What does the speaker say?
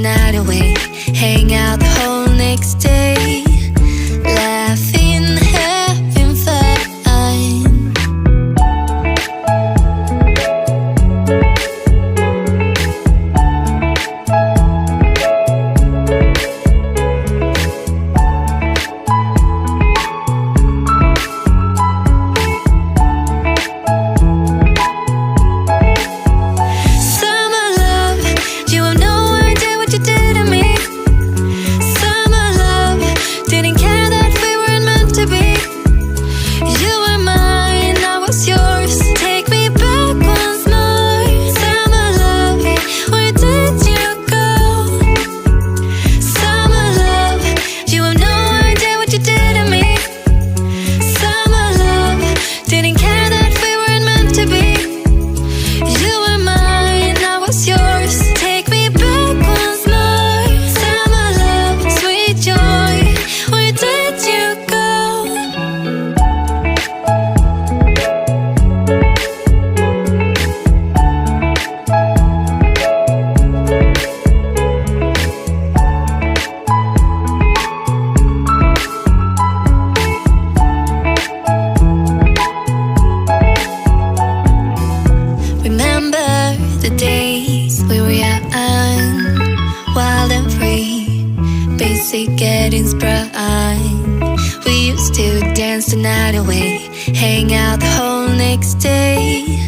night away, hang out the whole next day, laughing, having fun. The days we were young, wild and free, basic and inspired. We used to dance the night away, hang out the whole next day,